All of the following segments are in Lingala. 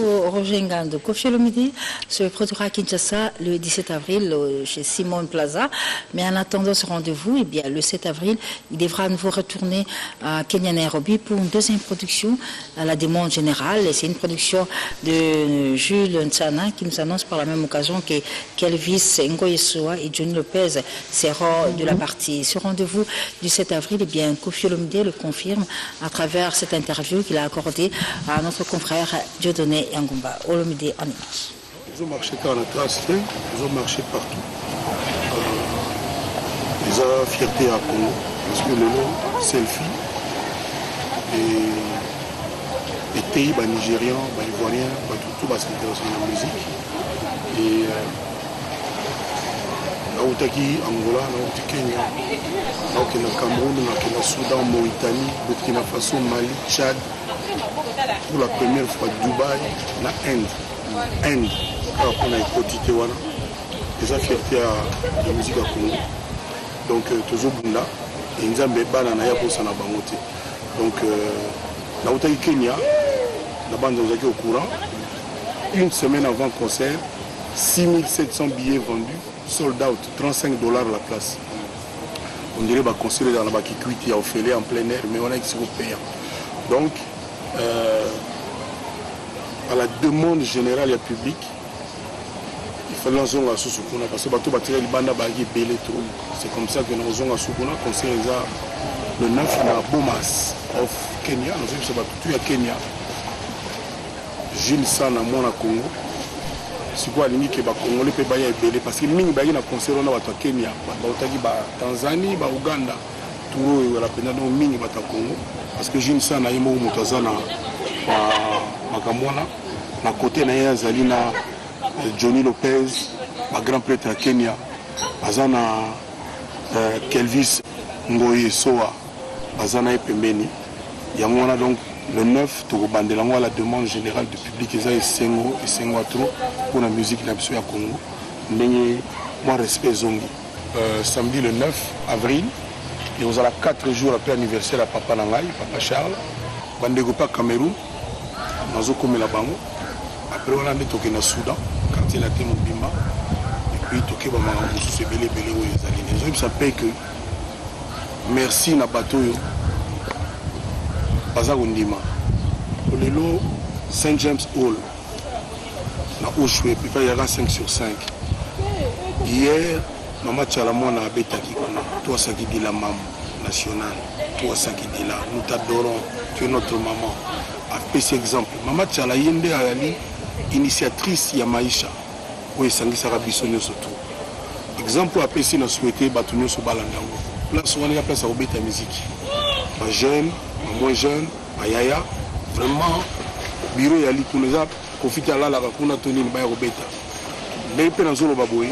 Roger Ngando, Koffi Olomide se produira à Kinshasa le 17 avril chez Simone Plaza. Mais en attendant ce rendez-vous, eh bien, le 7 avril, il devra à nouveau retourner à Kenya Nairobi pour une deuxième production à la demande générale. Et c'est une production de Jules Ntsana qui nous annonce par la même occasion que Kelvis Ngoyesoa et Johnny Lopez seront de la partie. Ce rendez-vous du 7 avril, eh bien, Koffi Olomide le confirme à travers cette interview qu'il a accordée à notre confrère Dieudonné Yangumba. Olomide en image. Ils ont marché dans la trace, ils ont marché partout. Ils ont fierté à Congo, parce que le nom selfie et pays nigérians, ivoiriens, tout s'intéresse à la musique. Et Naotaki, Angola, Naotaki Kenya, Naotaki Cameroun, Naotaki Soudan, Mauritanie, Burkina Faso, Mali, Tchad. Pour la première fois, Dubaï, la Inde, alors on a écouté Wana, déjà fierté à la musique à Congo. Donc, toujours Bunda, et nous avons des balles en Aya pour s'en abamoter. Donc, Naotaki Kenya, la bande nous a au courant. Une semaine avant le concert, 6700 billets vendus, sold out, $35 la place. On dirait que le concert dans la Bakikuiti a offert en plein air, mais on a été payant. Donc, à la demande générale et publique, il fallait lancer un Soussoukuna parce que bateau batterie le banda bagui belé trop. C'est comme ça que nous avons un Soussoukuna concert le 9 à Bomas of Kenya. Nous avons battu à Kenya. Jules Sana Mona Congo. C'est quoi l'ennemi que les Congolais peuvent bailler belé parce que mini bailler na concert on a battu à Kenya, battu à Tanzanie, à Ouganda, tout et la peine donc mini battu à Congo. Parce que Jules Sana yemo mutazana makamwana na côté na Zalina Johnny Lopez, ma grand prêtre à Kenya, bazana Kelvis Ngoyesoa, bazana Epembeni. Yamwana donc le 9 to bandelango à la demande générale du public et Sengo trop pour la musique d'absolu à Congo. Mais moi respect zongi. Samedi le 9 avril. Et vous avez 4 jours après l'anniversaire à Papa Nangai, Papa Charles, Bandegopa Cameroun, Nazokome la Bango. Après on a mis toqué dans Soudan, quartier la Témo Bimba, et puis toqué Bama Moussou Belé Belé où ils allaient. Les hommes s'appellent que merci na bateau yo. Bazagundima. Pour le lot Saint James Hall, na Oshwe, puis il y aura 5 sur 5. Hier, Maman Tchalamon a Betaki, toi ça qui dit la maman nationale, toi ça qui dit là, nous t'adorons, tu es notre maman. A petit exemple, Maman Tchalayende Ali, initiatrice Yamaïcha, où est Sangi Sarabissonio surtout. Exemple, à PC, nous souhaitons Batunio sur Balandango. Place où on est à place à Obeta musique. Pas jeune, moins jeune, Ayaya, vraiment, bureau Yali Kuneza, confité à la Rakuna Tony Mbaya Obeta. Mais il dans Zolo Baboé.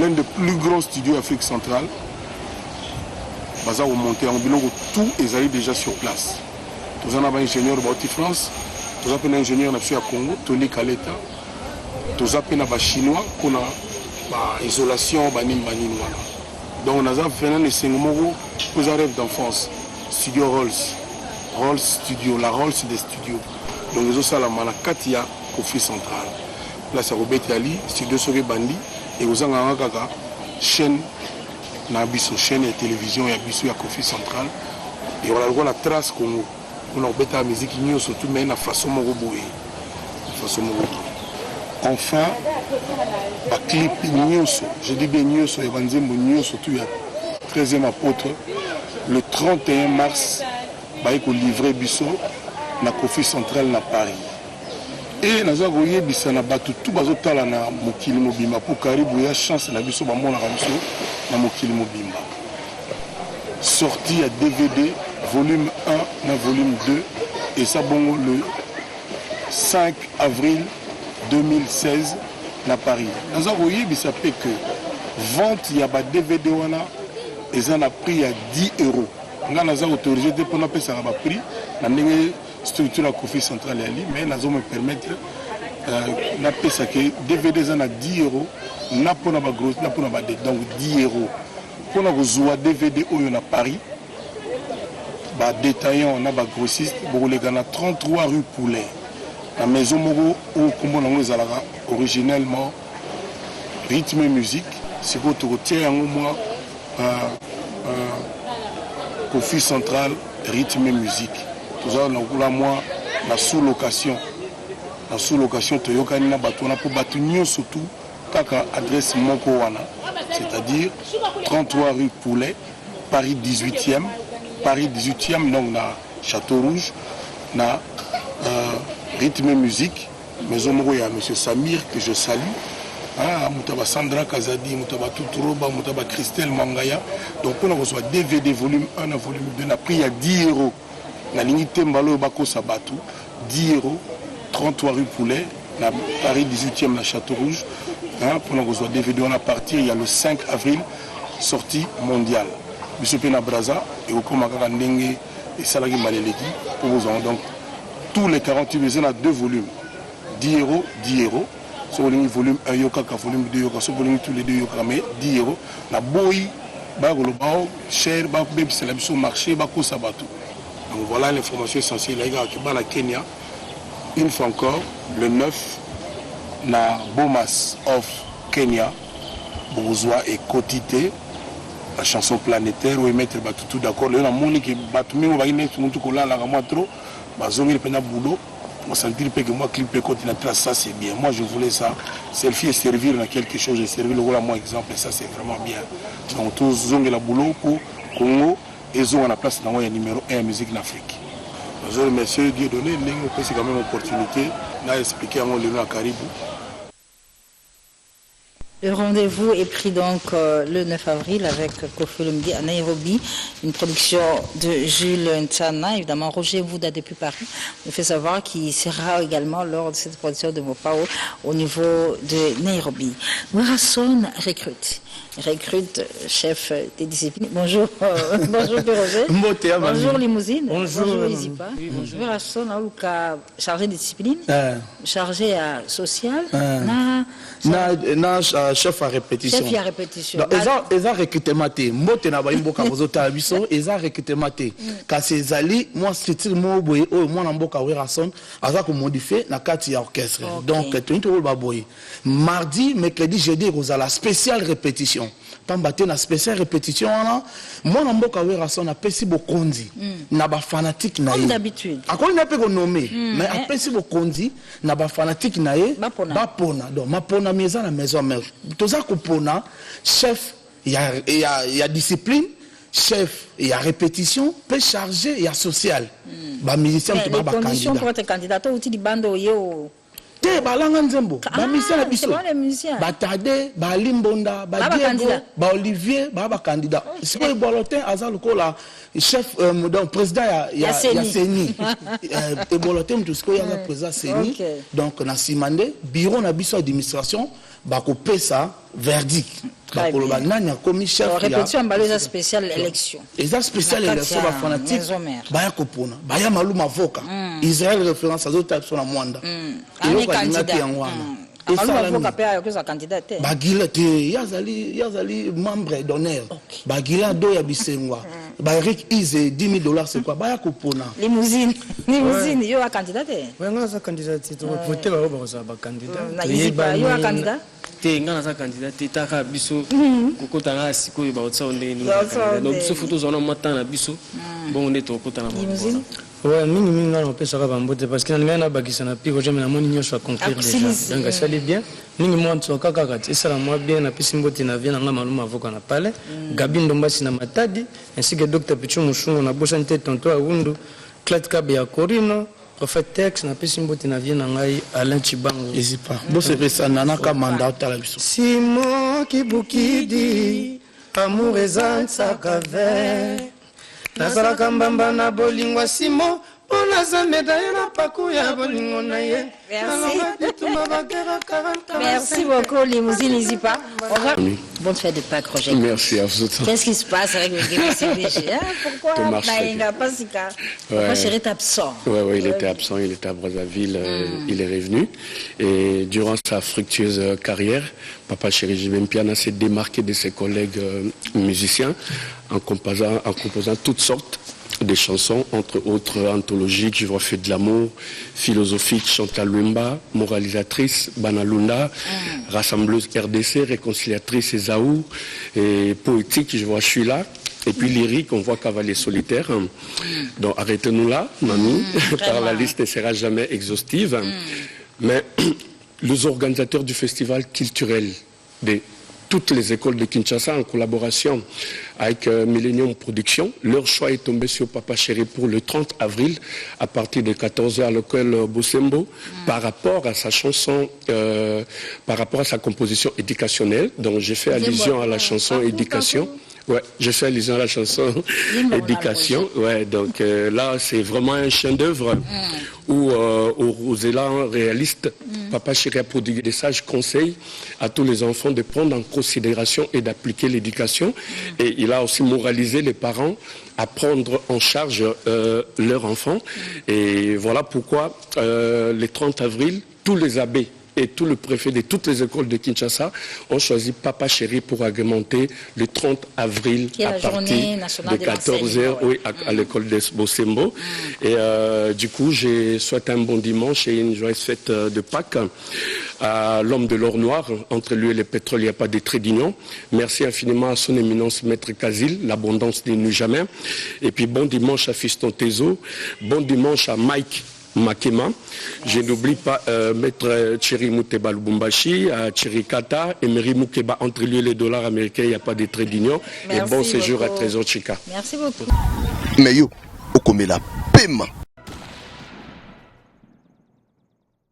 L'un des plus grands studios d'Afrique centrale, Baza au monté en bilan tout est allé déjà sur place. Nous avons un ingénieur de France, nous avons un ingénieur à Congo, Tony Kaleta, nous avons un chinois qui a isolation, donc nous avons fait un enseignement pour un rêve d'enfance, Studio Rolls Studio, la Rolls des studios. Donc nous avons la Katia, Kofi Central. Là c'est Robert Ali, Studio Sori Bandi. Et vous avez une chaîne, chaîne de télévision et à Kofi Central. Et on a la trace Congo. On a la musique surtout, mais la façon enfin, le clip Nyoso, je dis bien Nyoso, et surtout il y a 13e apôtre, le 31 mars, il va livrer Bisso à Kofi Central à Paris. Et nous avons vu que nous avons tout bazotala na mokili mobimba pour karibu ya chance na biso ba mona biso na mokili mobimba. Sorti à DVD volume 1 na volume 2 et ça bongo le 5 avril 2016 na Paris. Nous avons vu que vente ya ba DVD wana et un prix à 10 €. Nous avons autorisé de prendre ça à prix na structure à Kofi Central mais nous allons me permettre de ça que DVD à 10 €, n'a pas gros, n'a pas donc 10 €. Pour nous jouer DVD où on a Paris, détaillant on a grossiste, pour les gars 33 rue Poulet. La maison Mogo, où originellement rythme et musique, c'est que tu retiens un moment Kofi Central, rythme et musique. Tout ça, on a moi la sous-location. La sous-location, tu as une bâtonne pour bâtonner surtout, kaka adresse Mokowana, c'est-à-dire 33 rue Poulet, Paris 18e, Paris 18e, donc na Château Rouge, na rythme et musique. Maison Mogo, il y a M. Samir que je salue. Moutaba Sandra Kazadi, Moutaba Tuturoba, Moutaba Christelle Mangaya. Donc on a reçu DVD volume 1 et volume 2, on a pris à 10 €. La ligne Tembalo Bako Sabatou, 10 €, 33 rue Poulet, na Paris 18e, la Château Rouge. Pour nous reçoit DVD, on a parti, il y a le 5 avril, sortie mondiale. Monsieur Pena Braza et au Komakaka Ndenge et Salagi Maleleki pour vous en. Donc tous les 48 maisons à 2 volumes, 10 €, 10 €. Sur le volume 1 yoka, volume 2 yoka, sur le volume tous les 2 yoka, mais 10 €. La boy, bagolobao, cher, bagolobao, c'est la mission marché, bako sabatou. Donc voilà l'information essentielle. Les gars, qui va la Kenya, une fois encore, le 9, na Bomas of Kenya, Bourgeois et Kotité, la chanson planétaire, où mettre tout d'accord. Le monde qui battu, on va y mettre tout là, la moi trop, bazongi le pena boulot. On sentit que moi, clip continue ça c'est bien. Moi, je voulais ça. Selfie et servir dans quelque chose, et servir le rôle à moi, exemple, et ça, c'est vraiment bien. Donc, tous les la boulot pour Congo, et ils ont la place dans le numéro 1 en musique en Afrique. Je remercie Dieu donné, c'est quand même une opportunité d'expliquer à mon lieu à Caribou. Le rendez-vous est pris donc le 9 avril avec Kofi Olomide à Nairobi, une production de Jules Ntana. Évidemment, Roger Vouda depuis Paris nous fait savoir qu'il sera également lors de cette production de Mopao au niveau de Nairobi. Werason recrute chef des disciplines. Bonjour, bonjour Roger. Bonjour Limousine. Bonjour Isipa. Werason Aouka chargé de discipline, chargé à social. Chef à répétition. Chef à répétition. Ils ont recrutement. Mbote na baimboka bozota biso, ils ont recrutement. Quand ces alliés, moi c'est moi boy, moi na mboka Werason, aza ko modifier na kati ya orchestre. Donc tout le baboy. Mardi, mercredi, jeudi, la spéciale répétition. Pambate na spéciale répétition là, moi na mboka Werason na pesi bokondi. Na ba fanatique na comme d'habitude. Akoli na pe ko nommer, mais a pesi bokondi na ba fanatique na ye, ba pona. Donc ma pona maison na maison mère. Toza ko pona chef il y a discipline, chef il y a répétition, peut charger il y a social. Ba musicien to ba candidat. Les conditions pour être candidat au outil di bando yo. Te balanga nzembo ba musicien na biso ba Tade ba Limbonda ba Diego ba Olivier ba candidat c'est pas Bolotin azal ko la chef donc président ya Seni et Bolotin tout ce ko ya président Seni donc na simande bureau na biso administration ba ko pesa verdict ba ko ba nani a commis chef ya répétition ba spéciale élection spéciale élection ba fanatique ba ya ko pona ba ya maluma avocat Israël référence à d'autres sur la Mwanda candidat Bagila yazali membre d'honneur Bagila do ya bisengwa ba Eric Ize $10 000 c'est quoi ba ya kopona limousine yo a candidat ouais nga za candidat to voter ba za ba candidat yo a candidat te nga za candidat te taka biso kokota na siko ba otsa onde ni no biso photo zona mata na biso bon on est to kokota na limousine. Ouais, mingi nga on peut ça va mbote parce que na bakisa na piko jamais na moni nyosho conclure déjà donc ça allait bien mingi moi to kaka et ça la moi bien na pisi mbote na vient nga maluma avocat na pale Gabi Ndombasi na Matadi ainsi que docteur Pichu Mushungu na Bosante tonto Awundu Claude Kabe ya Corino Prophet Tex na pisi mbote na vient ngai Alain Chibango isipa bo se pesa nana ka mandat ta la biso Simon Kibukidi amour ezan sakave Nazala kambamba na bolingo Simon Ona za médaille na paku ya bolingo na ye. Merci beaucoup Limousine Isipa. Bonne fête de Pâques Roger. Merci à vous. Qu'est-ce qui se passe avec le GPCBG Pourquoi Baïnga Pasika Pourquoi Chéri est absent? Oui, il était absent, il était à Brazzaville, il est revenu. Et durant sa fructueuse carrière, Papa Chéri Jimempiana s'est démarqué de ses collègues musiciens en composant toutes sortes des chansons, entre autres anthologiques, je vois Fait de l'amour, philosophique, Chantal Lumba, moralisatrice, Banalunda, rassembleuse RDC, réconciliatrice Esaou, et poétique, je vois Je suis là. Et puis lyrique, on voit Cavalier solitaire. Donc arrêtez-nous là, mamie, car la liste ne sera jamais exhaustive. Mais les organisateurs du festival culturel de toutes les écoles de Kinshasa, en collaboration avec Millennium Production, leur choix est tombé sur Papa Chéri pour le 30 avril, à partir de 14h à l'école Bosembo, par rapport à sa chanson, par rapport à sa composition éducationnelle. Donc j'ai fait allusion à la chanson Éducation. Ouais, j'ai fait allusion à la chanson Éducation. Ouais, donc là, c'est vraiment un chef-d'œuvre où aux élans réalistes, Papa Chéri a prodigué des sages conseils à tous les enfants de prendre en considération et d'appliquer l'éducation. Et il a aussi moralisé les parents à prendre en charge leurs enfants. Et voilà pourquoi le 30 avril, tous les abbés et tout le préfet de toutes les écoles de Kinshasa ont choisi Papa Chéri pour agrémenter le 30 avril à partir de 14h à l'école de Bosembo. Et du coup, je souhaite un bon dimanche et une joyeuse fête de Pâques à l'homme de l'or noir. Entre lui et le pétrole, il n'y a pas de trait d'union. Merci infiniment à son éminence Maître Kazil, l'abondance n'est nulle jamais. Et puis bon dimanche à Fiston Tezo, bon dimanche à Mike Makema. Je n'oublie pas Maître Thierry Mouteba Lubumbashi, Thierry Kata, Emery Moukeba, entre lui et les dollars américains, il n'y a pas de trait d'union. Et bon séjour à Trésor Chica. Merci beaucoup. Mais yo, Okomela, paiement.